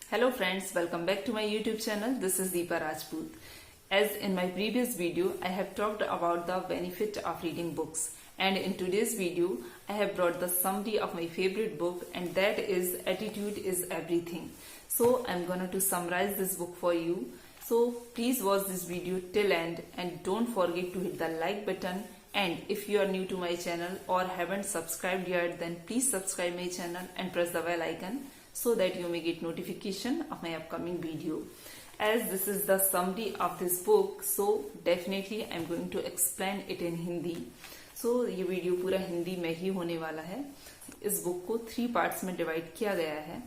Hello friends, welcome back to my YouTube channel. This is Deepa Rajput. As in my previous video, I have talked about the benefit of reading books. And in today's video, I have brought the summary of my favorite book, and that is Attitude is Everything. So I'm going to summarize this book for you. So please watch this video till end and don't forget to hit the like button. And if you are new to my channel or haven't subscribed yet, then please subscribe my channel and press the bell icon so that you may get notification of my upcoming video. As this is the summary of this book, so definitely I'm going to explain it in Hindi. So ये video पूरा हिंदी में ही होने वाला है. इस book को 3 parts में divide किया गया है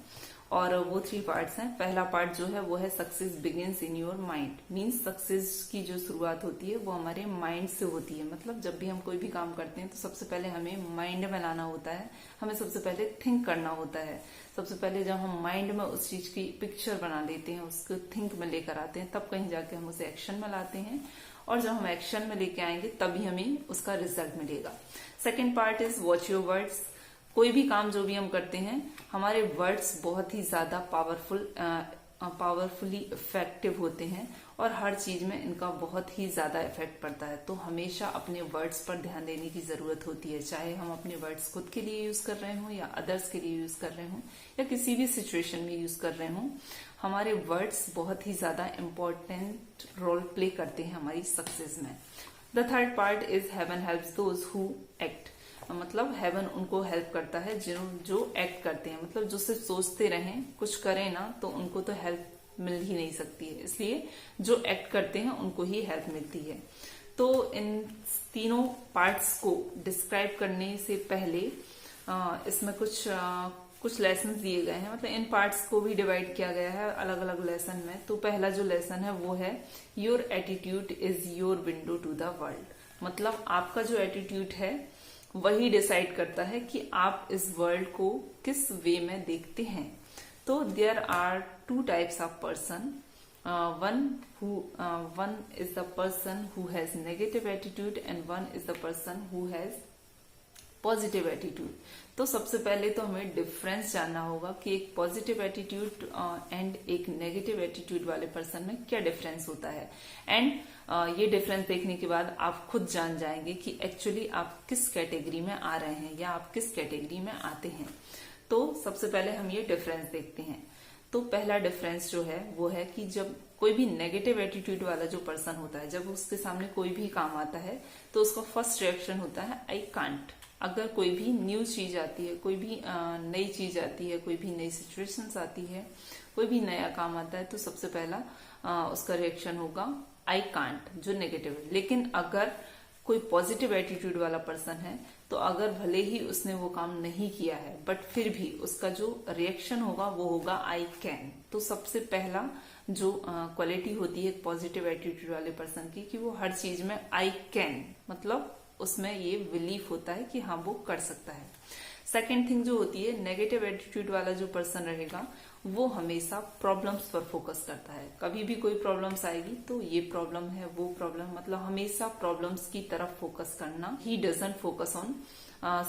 और वो 3 पार्ट्स हैं. पहला पार्ट जो है वो है success begins in your mind. Means success की जो शुरुआत होती है वो हमारे माइंड से होती है. मतलब जब भी हम कोई भी काम करते हैं तो सबसे पहले हमें माइंड में लाना होता है. हमें सबसे पहले थिंक करना होता है. सबसे पहले जब हम माइंड में उस चीज की पिक्चर बना लेते हैं, उसको थिंक में लेकर आते हैं, तब कहीं जाके हम उसे एक्शन में लाते हैं. और जब हम एक्शन में लेके आएंगे तभी हमें उसका रिजल्ट मिलेगा. Second part is watch your words. कोई भी काम जो भी हम करते हैं, हमारे वर्ड्स बहुत ही ज्यादा पावरफुली इफेक्टिव होते हैं और हर चीज में इनका बहुत ही ज्यादा इफेक्ट पड़ता है. तो हमेशा अपने वर्ड्स पर ध्यान देने की जरूरत होती है. चाहे हम अपने वर्ड्स खुद के लिए यूज कर रहे हों या अदर्स के लिए यूज कर रहे हों या किसी भी सिचुएशन में यूज कर रहे हों, हमारे वर्ड्स बहुत ही ज्यादा इम्पोर्टेंट रोल प्ले करते हैं हमारी सक्सेस में. The third part is heaven helps those who act. मतलब हेवन उनको हेल्प करता है जो एक्ट करते हैं. मतलब जो सिर्फ सोचते रहें, कुछ करें ना, तो उनको तो हेल्प मिल ही नहीं सकती है. इसलिए जो एक्ट करते हैं उनको ही हेल्प मिलती है. तो इन तीनों पार्ट्स को डिस्क्राइब करने से पहले इसमें कुछ लेसन दिए गए हैं. मतलब इन पार्ट्स को भी डिवाइड किया गया है अलग अलग लेसन में. तो पहला जो लेसन है वो है your attitude is your window to the world. मतलब आपका जो एटीट्यूड है वही डिसाइड करता है कि आप इस वर्ल्ड को किस वे में देखते हैं. तो there are 2 types of person. One is the person who has negative attitude and one is the person who has positive attitude. तो सबसे पहले तो हमें डिफरेंस जानना होगा कि एक पॉजिटिव एटीट्यूड एंड एक नेगेटिव एटीट्यूड वाले पर्सन में क्या डिफरेंस होता है. एंड ये डिफरेंस देखने के बाद आप खुद जान जाएंगे कि एक्चुअली आप किस कैटेगरी में आ रहे हैं या आप किस कैटेगरी में आते हैं. तो सबसे पहले हम ये डिफरेंस देखते हैं. तो पहला डिफरेंस जो है वो है कि जब कोई भी नेगेटिव एटीट्यूड वाला जो पर्सन होता है, जब उसके सामने कोई भी काम आता है तो उसका फर्स्ट रिएक्शन होता है आई कांट. अगर कोई भी न्यू चीज आती है, कोई भी नई चीज आती है, कोई भी नई सिचुएशंस आती है, कोई भी नया काम आता है, तो सबसे पहला उसका रिएक्शन होगा आई कांट, जो नेगेटिव है. लेकिन अगर कोई पॉजिटिव एटीट्यूड वाला पर्सन है तो अगर भले ही उसने वो काम नहीं किया है बट फिर भी उसका जो रिएक्शन होगा वो होगा आई कैन. तो सबसे पहला जो क्वालिटी होती है पॉजिटिव एटीट्यूड वाले पर्सन की, कि वो हर चीज में आई कैन, मतलब उसमें ये बिलीफ होता है कि हाँ वो कर सकता है. सेकेंड थिंग जो होती है, नेगेटिव एटीट्यूड वाला जो पर्सन रहेगा वो हमेशा प्रॉब्लम्स पर फोकस करता है. कभी भी कोई प्रॉब्लम्स आएगी तो ये प्रॉब्लम है, वो प्रॉब्लम, मतलब हमेशा प्रॉब्लम्स की तरफ फोकस करना. He doesn't focus on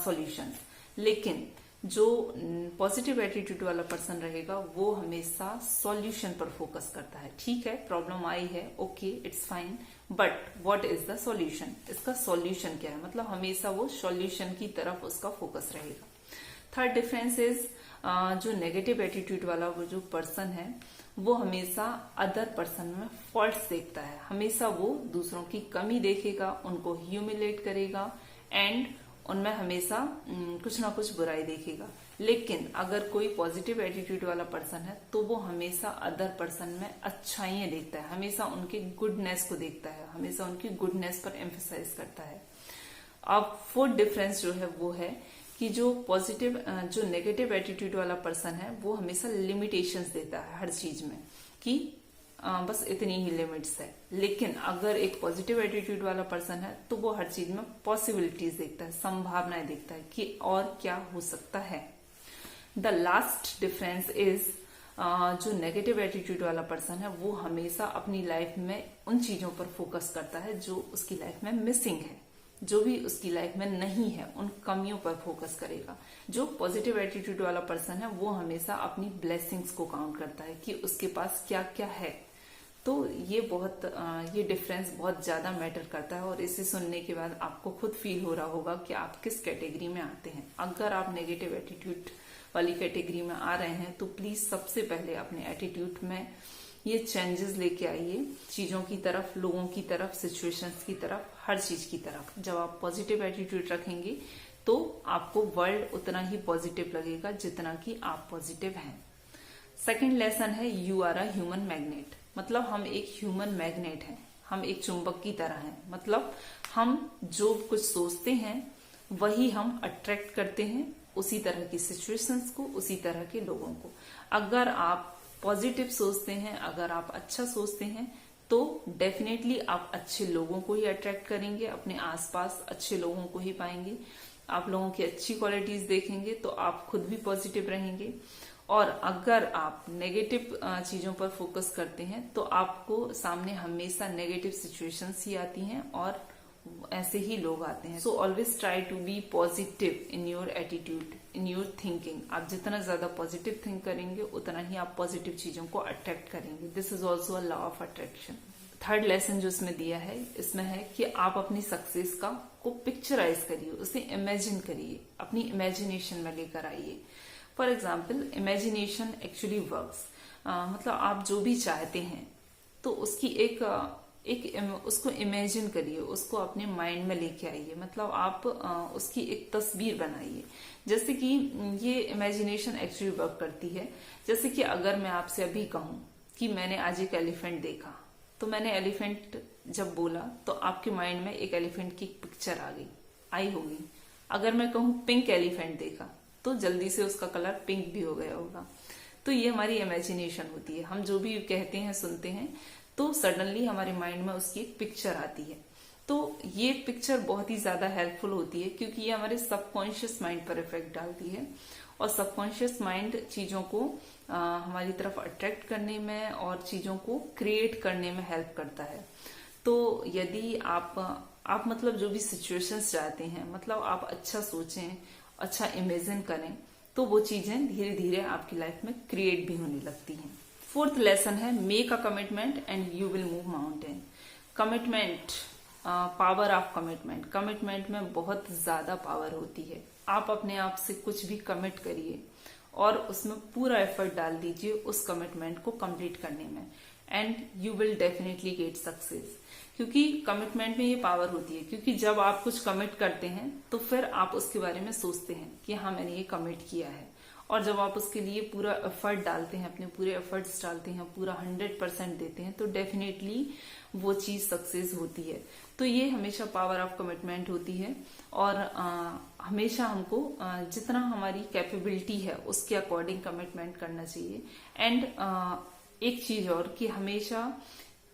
solutions. लेकिन जो पॉजिटिव एटीट्यूड वाला पर्सन रहेगा वो हमेशा सॉल्यूशन पर फोकस करता है. ठीक है, प्रॉब्लम आई है, okay, it's fine, but what is the solution. इसका सॉल्यूशन क्या है, मतलब हमेशा वो सॉल्यूशन की तरफ उसका फोकस रहेगा. थर्ड डिफरेंस इज जो नेगेटिव एटीट्यूड वाला वो जो पर्सन है वो हमेशा अदर पर्सन में फॉल्ट्स देखता है. हमेशा वो दूसरों की कमी देखेगा, उनको ह्यूमिलेट करेगा एंड उनमें हमेशा कुछ ना कुछ बुराई देखेगा. लेकिन अगर कोई पॉजिटिव एटीट्यूड वाला पर्सन है तो वो हमेशा अदर पर्सन में अच्छाइयां देखता है, हमेशा उनके गुडनेस को देखता है, हमेशा उनकी गुडनेस पर एम्फेसाइज करता है. अब फोर्थ डिफरेंस जो है वो है कि जो नेगेटिव एटीट्यूड वाला पर्सन है वो हमेशा लिमिटेशंस देता है हर चीज में, कि बस इतनी ही लिमिट्स है. लेकिन अगर एक पॉजिटिव एटीट्यूड वाला पर्सन है तो वो हर चीज में पॉसिबिलिटीज देखता है, संभावनाएं देखता है कि और क्या हो सकता है. द लास्ट डिफरेंस इज जो नेगेटिव एटीट्यूड वाला पर्सन है वो हमेशा अपनी लाइफ में उन चीजों पर फोकस करता है जो उसकी लाइफ में मिसिंग है. जो भी उसकी लाइफ में नहीं है उन कमियों पर फोकस करेगा। जो पॉजिटिव एटीट्यूड वाला पर्सन है वो हमेशा अपनी ब्लेसिंग्स को काउंट करता है कि उसके पास क्या क्या है। तो ये डिफरेंस बहुत ज्यादा मैटर करता है। और इसे सुनने के बाद आपको खुद फील हो रहा होगा कि आप किस कैटेगरी में आते हैं। अगर आप नेगेटिव एटीट्यूड वाली कैटेगरी में आ रहे हैं तो प्लीज सबसे पहले अपने एटीट्यूड में ये चेंजेस लेके आइए, चीजों की तरफ, लोगों की तरफ, सिचुएशंस की तरफ, हर चीज की तरफ। जब आप पॉजिटिव एटीट्यूड रखेंगे तो आपको वर्ल्ड उतना ही पॉजिटिव लगेगा जितना कि आप पॉजिटिव हैं। सेकंड लेसन है you are a human magnet. मतलब हम एक ह्यूमन मैग्नेट हैं, हम एक चुंबक की तरह हैं। मतलब हम जो कुछ सोचते हैं वही हम अट्रैक्ट करते हैं, उसी तरह की सिचुएशंस को, उसी तरह के लोगों को। अगर आप पॉजिटिव सोचते हैं, अगर आप अच्छा सोचते हैं तो डेफिनेटली आप अच्छे लोगों को ही अट्रैक्ट करेंगे, अपने आसपास अच्छे लोगों को ही पाएंगे। आप लोगों की अच्छी क्वालिटीज देखेंगे तो आप खुद भी पॉजिटिव रहेंगे। और अगर आप नेगेटिव चीजों पर फोकस करते हैं तो आपको सामने हमेशा नेगेटिव सिचुएशंस ही आती हैं और ऐसे ही लोग आते हैं। So always try to be positive in your attitude, in your thinking. आप जितना ज्यादा पॉजिटिव थिंक करेंगे उतना ही आप पॉजिटिव चीजों को अट्रैक्ट करेंगे। This is also a law of attraction. Third lesson जो इसमें दिया है, इसमें है कि आप अपनी सक्सेस को पिक्चराइज करिए, उसे इमेजिन करिए, अपनी इमेजिनेशन में लेकर आइए। For example, imagination actually works. मतलब आप जो भी चाहते हैं तो उसकी उसको इमेजिन करिए, उसको अपने माइंड में लेके आइए। मतलब आप उसकी एक तस्वीर बनाइए। जैसे कि ये इमेजिनेशन एक्चुअली वर्क करती है। जैसे कि अगर मैं आपसे अभी कहूं कि मैंने आज एक एलिफेंट देखा, तो मैंने एलिफेंट जब बोला तो आपके माइंड में एक एलिफेंट की पिक्चर आई होगी। अगर मैं कहूं पिंक एलिफेंट देखा तो जल्दी से उसका कलर पिंक भी हो गया होगा। तो ये हमारी इमेजिनेशन होती है। हम जो भी कहते हैं, सुनते हैं तो सडनली हमारे माइंड में उसकी एक पिक्चर आती है। तो ये पिक्चर बहुत ही ज्यादा हेल्पफुल होती है क्योंकि ये हमारे सबकॉन्शियस माइंड पर इफेक्ट डालती है। और सबकॉन्शियस माइंड चीजों को हमारी तरफ अट्रैक्ट करने में और चीजों को क्रिएट करने में हेल्प करता है। तो यदि आप मतलब जो भी सिचुएशंस चाहते हैं, मतलब आप अच्छा सोचें, अच्छा इमेजिन करें, तो वो चीजें धीरे धीरे आपकी लाइफ में क्रिएट भी होने लगती हैं। फोर्थ लेसन है make a commitment and you will move mountain. Commitment, power of commitment. Commitment में बहुत ज्यादा पावर होती है। आप अपने आप से कुछ भी कमिट करिए और उसमें पूरा एफर्ट डाल दीजिए उस कमिटमेंट को कंप्लीट करने में, and you will definitely get success. क्योंकि कमिटमेंट में ये पावर होती है। क्योंकि जब आप कुछ कमिट करते हैं तो फिर आप उसके बारे में सोचते हैं कि हाँ, मैंने ये कमिट किया है। और जब आप उसके लिए पूरा एफर्ट डालते हैं, अपने पूरे एफर्ट्स डालते हैं, पूरा 100% देते हैं, तो डेफिनेटली वो चीज सक्सेस होती है। तो ये हमेशा पावर ऑफ कमिटमेंट होती है। और हमेशा हमको जितना हमारी कैपेबिलिटी है उसके अकॉर्डिंग कमिटमेंट करना चाहिए। एंड एक चीज और कि हमेशा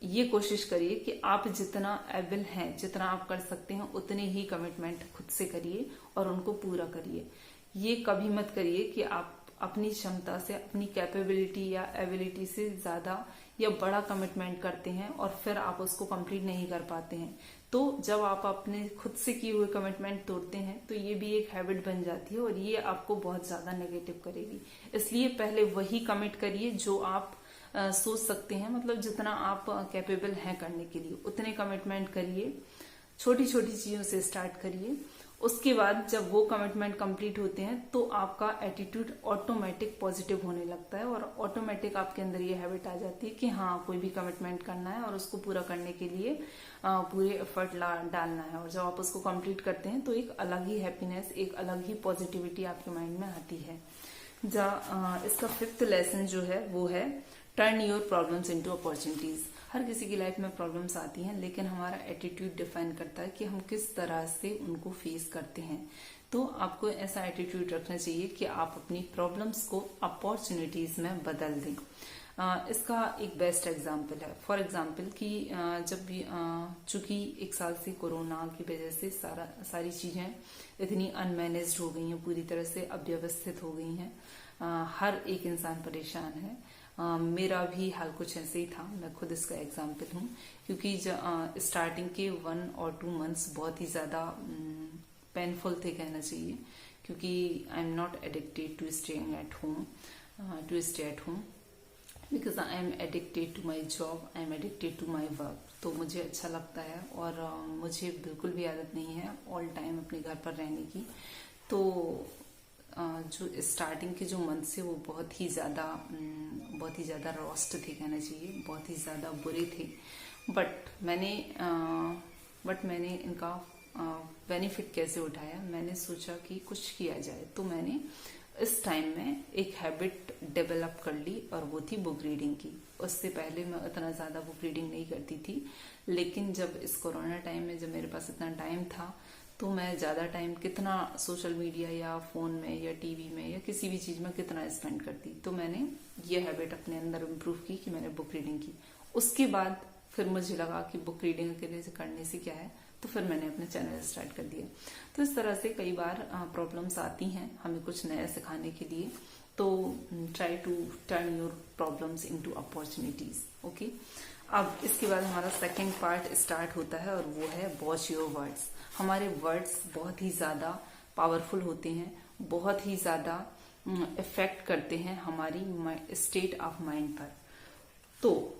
ये कोशिश करिए कि आप जितना एबल हैं, जितना आप कर सकते हैं, उतने ही कमिटमेंट खुद से करिए और उनको पूरा करिए। ये कभी मत करिए कि आप अपनी क्षमता से, अपनी कैपेबिलिटी या एबिलिटी से ज्यादा या बड़ा कमिटमेंट करते हैं और फिर आप उसको कंप्लीट नहीं कर पाते हैं। तो जब आप अपने खुद से किए हुए कमिटमेंट तोड़ते हैं तो ये भी एक हैबिट बन जाती है और ये आपको बहुत ज्यादा नेगेटिव करेगी। इसलिए पहले वही कमिट करिए जो आप सोच सकते हैं। मतलब जितना आप कैपेबल हैं करने के लिए उतने कमिटमेंट करिए। छोटी छोटी चीजों से स्टार्ट करिए। उसके बाद जब वो कमिटमेंट कंप्लीट होते हैं तो आपका एटीट्यूड ऑटोमेटिक पॉजिटिव होने लगता है और ऑटोमेटिक आपके अंदर ये हैबिट आ जाती है कि हाँ, कोई भी कमिटमेंट करना है और उसको पूरा करने के लिए पूरे एफर्ट डालना है। और जब आप उसको कंप्लीट करते हैं तो एक अलग ही हैप्पीनेस, एक अलग ही पॉजिटिविटी आपके माइंड में आती है। इसका फिफ्थ लेसन जो है वो है turn your problems into opportunities. हर किसी की लाइफ में प्रॉब्लम्स आती हैं, लेकिन हमारा एटीट्यूड डिफाइन करता है कि हम किस तरह से उनको फेस करते हैं। तो आपको ऐसा एटीट्यूड रखना चाहिए कि आप अपनी प्रॉब्लम्स को अपॉर्चुनिटीज में बदल दें। इसका एक बेस्ट एग्जाम्पल है। फॉर एग्जाम्पल कि जब भी चूंकि 1 साल से कोरोना की वजह से सारी चीजें इतनी अनमैनेज्ड हो गई हैं, पूरी तरह से अव्यवस्थित हो गई हैं। हर एक इंसान परेशान है। मेरा भी हाल कुछ ऐसे ही था, मैं खुद इसका एग्जाम्पल हूँ। क्योंकि स्टार्टिंग के 1 और 2 मंथ्स बहुत ही ज़्यादा पेनफुल थे कहना चाहिए, क्योंकि I am not addicted to staying at home, to stay at home, because I am addicted to my job, I am addicted to my work. तो मुझे अच्छा लगता है और मुझे बिल्कुल भी आदत नहीं है ऑल टाइम अपने घर पर रहने की। तो जो स्टार्टिंग के जो मंथ से वो बहुत ही ज़्यादा रोस्ट थे कहना चाहिए, बहुत ही ज़्यादा बुरे थे। बट मैंने इनका बेनिफिट कैसे उठाया, मैंने सोचा कि कुछ किया जाए। तो मैंने इस टाइम में एक हैबिट डेवलप कर ली और वो थी बुक रीडिंग की। उससे पहले मैं उतना ज़्यादा बुक रीडिंग नहीं करती थी, लेकिन जब इस कोरोना टाइम में जब मेरे पास इतना टाइम था तो मैं ज़्यादा टाइम कितना सोशल मीडिया या फ़ोन में या टीवी में या किसी भी चीज़ में कितना स्पेंड करती। तो मैंने ये हैबिट अपने अंदर इम्प्रूव की कि मैंने बुक रीडिंग की। उसके बाद फिर मुझे लगा कि बुक रीडिंग करने से क्या है, तो फिर मैंने अपने चैनल स्टार्ट कर दिया। तो इस तरह से कई बार प्रॉब्लम्स आती हैं हमें कुछ नया सिखाने के लिए। तो try to turn your problems into opportunities. Okay, अब इसके बाद हमारा सेकंड पार्ट स्टार्ट होता है और वो है वॉच योर वर्ड्स। हमारे वर्ड्स बहुत ही ज़्यादा पावरफुल होते हैं, बहुत ही ज़्यादा इफेक्ट करते हैं हमारी स्टेट ऑफ माइंड पर। तो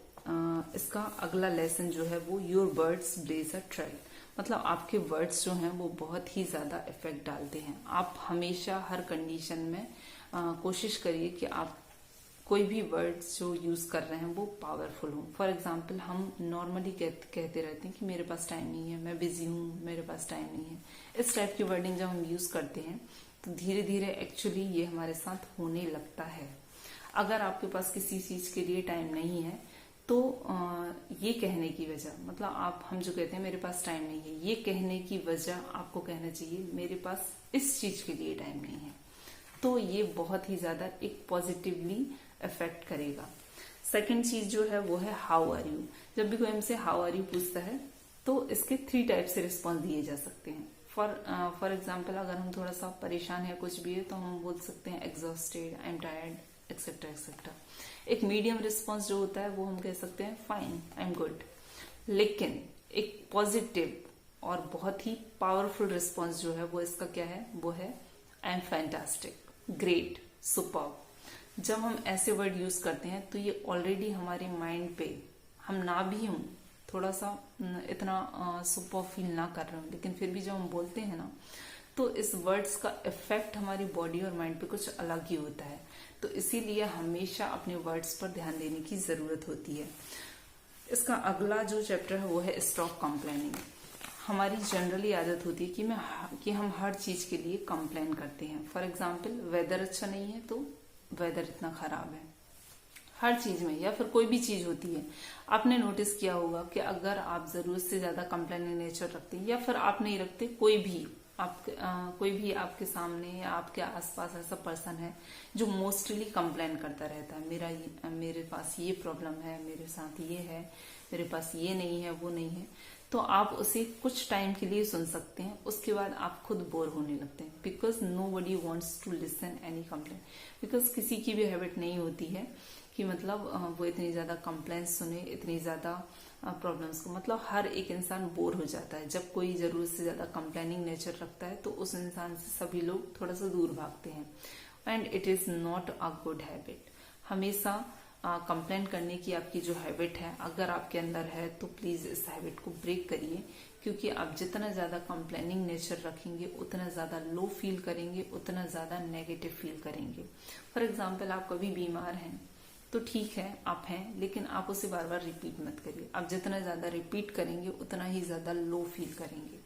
इसका अगला लेसन जो है वो your words plays a trail, मतलब आपके वर्ड्स जो हैं वो बहुत ही ज़्यादा इफेक्ट डालते हैं। आप हमेशा हर कंडीशन में कोशिश करिए कि आप कोई भी वर्ड्स जो यूज़ कर रहे हैं वो पावरफुल हो। फॉर एग्जांपल हम नॉर्मली कहते रहते हैं कि मेरे पास टाइम नहीं है, मैं बिजी हूँ, मेरे पास टाइम नहीं है। इस टाइप की वर्डिंग जब हम यूज़ करते हैं तो धीरे धीरे एक्चुअली ये हमारे साथ होने लगता है। अगर आपके पास किसी चीज़ के लिए टाइम नहीं है तो ये कहने की वजह, मतलब हम जो कहते हैं मेरे पास टाइम नहीं है, ये कहने की वजह आपको कहना चाहिए मेरे पास इस चीज के लिए टाइम नहीं है। तो ये बहुत ही ज्यादा एक पॉजिटिवली इफेक्ट करेगा। सेकंड चीज जो है वो है हाउ आर यू। जब भी कोई हमसे हाउ आर यू पूछता है तो इसके 3 टाइप से रिस्पॉन्स दिए जा सकते हैं। फॉर एग्जाम्पल अगर हम थोड़ा सा परेशान है कुछ भी है तो हम बोल सकते हैं exhausted, I am tired, etcetera etcetera. एक मीडियम रिस्पॉन्स जो होता है वो हम कह सकते हैं फाइन, आई एम गुड। लेकिन एक पॉजिटिव और बहुत ही पावरफुल रिस्पॉन्स जो है वो इसका क्या है, वो है I am fantastic, great, superb. जब हम ऐसे वर्ड यूज करते हैं तो ये ऑलरेडी हमारे माइंड पे, हम ना भी हूं थोड़ा सा इतना सुपर फील ना कर रहे हो, लेकिन फिर भी जब हम बोलते हैं ना तो इस वर्ड्स का इफेक्ट हमारी बॉडी और माइंड पे कुछ अलग ही होता है। तो इसीलिए हमेशा अपने वर्ड्स पर ध्यान देने की जरूरत होती है। इसका अगला जो चैप्टर है वो है स्टॉप कंप्लेनिंग। हमारी जनरली आदत होती है कि हम हर चीज के लिए कंप्लेन करते हैं। फॉर एग्जाम्पल वेदर अच्छा नहीं है तो वेदर इतना खराब है, हर चीज में। या फिर कोई भी चीज होती है, आपने नोटिस किया होगा कि अगर आप जरूरत से ज्यादा कंप्लेनिंग नेचर रखते हैं या फिर आप नहीं रखते, कोई भी आपके सामने या आपके आसपास ऐसा पर्सन है जो मोस्टली कंप्लेन करता रहता है, मेरे पास ये प्रॉब्लम है, मेरे साथ ये है, मेरे पास ये नहीं है, वो नहीं है, तो आप उसे कुछ टाइम के लिए सुन सकते हैं। उसके बाद आप खुद बोर होने लगते हैं, because nobody wants to listen any complain. Because किसी की भी हैबिट नहीं होती है कि मतलब वो इतनी ज्यादा कंप्लेंट्स सुने, इतनी ज्यादा प्रॉब्लम्स को, मतलब हर एक इंसान बोर हो जाता है। जब कोई जरूरत से ज्यादा कंप्लेनिंग नेचर रखता है तो उस इंसान से सभी लोग थोड़ा सा दूर भागते हैं, and it is not a good habit. हमेशा कंप्लेन करने की आपकी जो हैबिट है अगर आपके अंदर है तो प्लीज इस हैबिट को ब्रेक करिए, क्योंकि आप जितना ज्यादा कंप्लेनिंग नेचर रखेंगे उतना ज्यादा लो फील करेंगे, उतना ज्यादा नेगेटिव फील करेंगे। फॉर एग्जाम्पल आप कभी बीमार हैं तो ठीक है आप हैं, लेकिन आप उसे बार बार रिपीट मत करिए। आप जितना ज्यादा रिपीट करेंगे उतना ही ज्यादा लो फील करेंगे।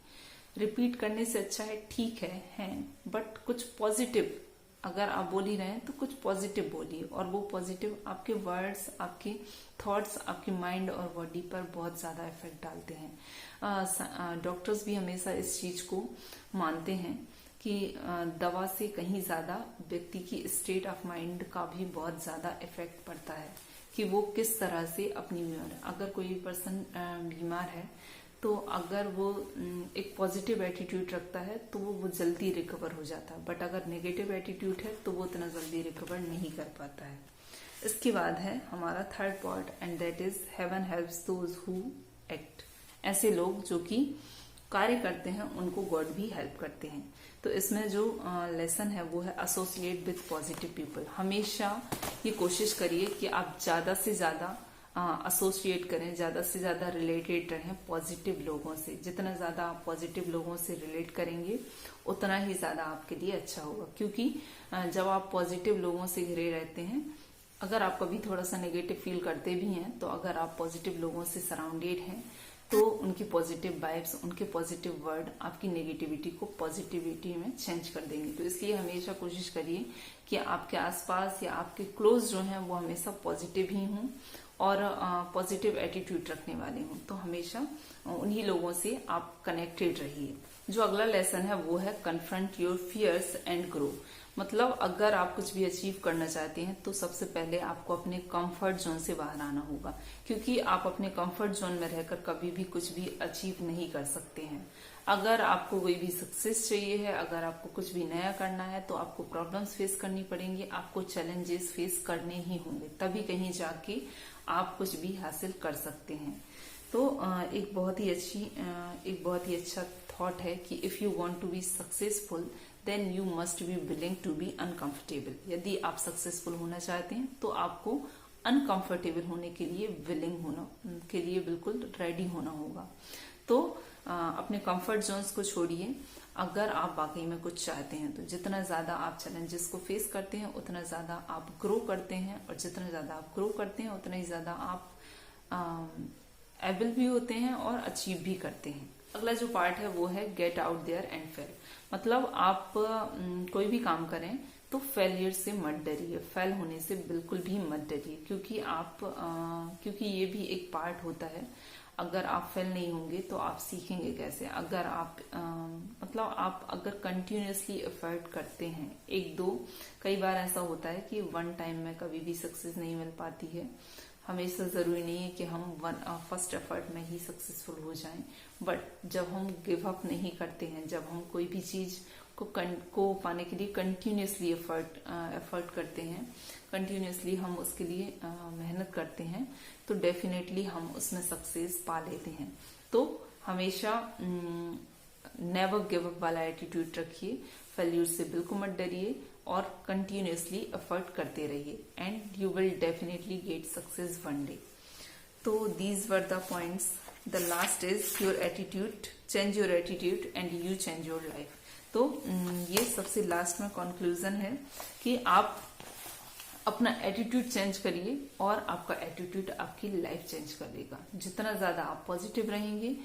रिपीट करने से अच्छा है ठीक है बट कुछ पॉजिटिव अगर आप बोल ही रहे हैं तो कुछ पॉजिटिव बोलिए, और वो पॉजिटिव आपके वर्ड्स, आपके थॉट्स, आपके माइंड और बॉडी पर बहुत ज्यादा इफेक्ट डालते हैं। डॉक्टर्स भी हमेशा इस चीज को मानते हैं कि दवा से कहीं ज्यादा व्यक्ति की स्टेट ऑफ माइंड का भी बहुत ज्यादा इफेक्ट पड़ता है कि वो किस तरह से अपनी बीमार। अगर कोई पर्सन बीमार है तो अगर वो एक पॉजिटिव एटीट्यूड रखता है तो वो जल्दी रिकवर हो जाता है, बट अगर नेगेटिव एटीट्यूड है तो वो इतना जल्दी रिकवर नहीं कर पाता है। इसके बाद है हमारा third part, and that is heaven helps those who act. ऐसे लोग जो कि कार्य करते हैं उनको गॉड भी हेल्प करते हैं। तो इसमें जो लेसन है वो है एसोसिएट विद पॉजिटिव पीपल। हमेशा ये कोशिश करिए कि आप ज्यादा से ज्यादा एसोसिएट करें, ज्यादा से ज्यादा रिलेटेड रहें पॉजिटिव लोगों से। जितना ज्यादा आप पॉजिटिव लोगों से रिलेट करेंगे उतना ही ज्यादा आपके लिए अच्छा होगा, क्योंकि जब आप पॉजिटिव लोगों से घिरे रहते हैं, अगर आप कभी थोड़ा सा नेगेटिव फील करते भी हैं, तो अगर आप पॉजिटिव लोगों से सराउंडेड हैं तो उनकी पॉजिटिव वाइब्स, उनके पॉजिटिव वर्ड आपकी नेगेटिविटी को पॉजिटिविटी में चेंज कर देंगे। तो इसलिए हमेशा कोशिश करिए कि आपके आसपास या आपके क्लोज जो हैं वो हमेशा पॉजिटिव ही हों और पॉजिटिव एटीट्यूड रखने वाले हों। तो हमेशा उन्हीं लोगों से आप कनेक्टेड रहिए। जो अगला लेसन है वो है confront your fears and grow. मतलब अगर आप कुछ भी अचीव करना चाहते हैं तो सबसे पहले आपको अपने कंफर्ट जोन से बाहर आना होगा, क्योंकि आप अपने कंफर्ट जोन में रहकर कभी भी कुछ भी अचीव नहीं कर सकते हैं। अगर आपको कोई भी सक्सेस चाहिए है, अगर आपको कुछ भी नया करना है, तो आपको प्रॉब्लम्स फेस करनी पड़ेंगी, आपको चैलेंजेस फेस करने ही होंगे, तभी कहीं जाके आप कुछ भी हासिल कर सकते हैं। तो एक बहुत ही अच्छा थॉट है कि if you want to be successful then you must be willing to be uncomfortable. यदि आप सक्सेसफुल होना चाहते हैं तो आपको अनकंफर्टेबल होने के लिए विलिंग होना के लिए बिल्कुल रेडी होना होगा। तो अपने कंफर्ट जोन्स को छोड़िए। अगर आप वाकई में कुछ चाहते हैं तो जितना ज्यादा आप चैलेंजेस को फेस करते हैं उतना ज्यादा आप ग्रो करते हैं, और जितना ज्यादा आप ग्रो करते हैं उतना ही ज्यादा आप एबल भी होते हैं और अचीव भी करते हैं। अगला जो पार्ट है वो है get out there and fail. मतलब आप कोई भी काम करें तो फेलियर से मत डरिए, फेल होने से बिल्कुल भी मत डरिए, क्योंकि ये भी एक पार्ट होता है। अगर आप फेल नहीं होंगे तो आप सीखेंगे कैसे? अगर आप आप अगर कंटिन्यूअसली एफर्ट करते हैं, कई बार ऐसा होता है कि वन टाइम में कभी भी सक्सेस नहीं मिल पाती है। हमेशा जरूरी नहीं है कि हम फर्स्ट एफर्ट में ही सक्सेसफुल हो जाएं, बट जब हम गिव अप नहीं करते हैं, जब हम कोई भी चीज को पाने के लिए कंटिन्यूअसली एफर्ट करते हैं, कंटिन्यूअसली हम उसके लिए मेहनत करते हैं, तो डेफिनेटली हम उसमें सक्सेस पा लेते हैं। तो हमेशा नेवर गिव अप वाला एटीट्यूड रखिए, फेल्यूर से बिल्कुल मत डरिए और कंटिन्यूअसली एफर्ट करते रहिए, and you will definitely get success one day. तो these were the points. The last is your attitude, change your attitude and you change your life. तो ये सबसे लास्ट में कंक्लूजन है कि आप अपना एटीट्यूड चेंज करिए और आपका एटीट्यूड आपकी लाइफ चेंज कर देगा। जितना ज्यादा आप पॉजिटिव रहेंगे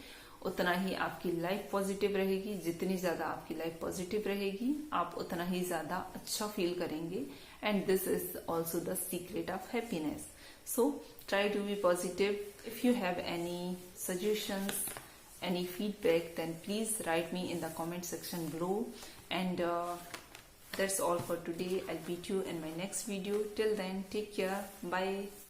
उतना ही आपकी लाइफ पॉजिटिव रहेगी। जितनी ज्यादा आपकी लाइफ पॉजिटिव रहेगी आप उतना ही ज्यादा अच्छा फील करेंगे, and this is also the secret of happiness. So try to be positive. If you have any suggestions, any feedback, then please write me in the comment section below, and that's all for today. I'll meet you in my next video. Till then, take care. Bye.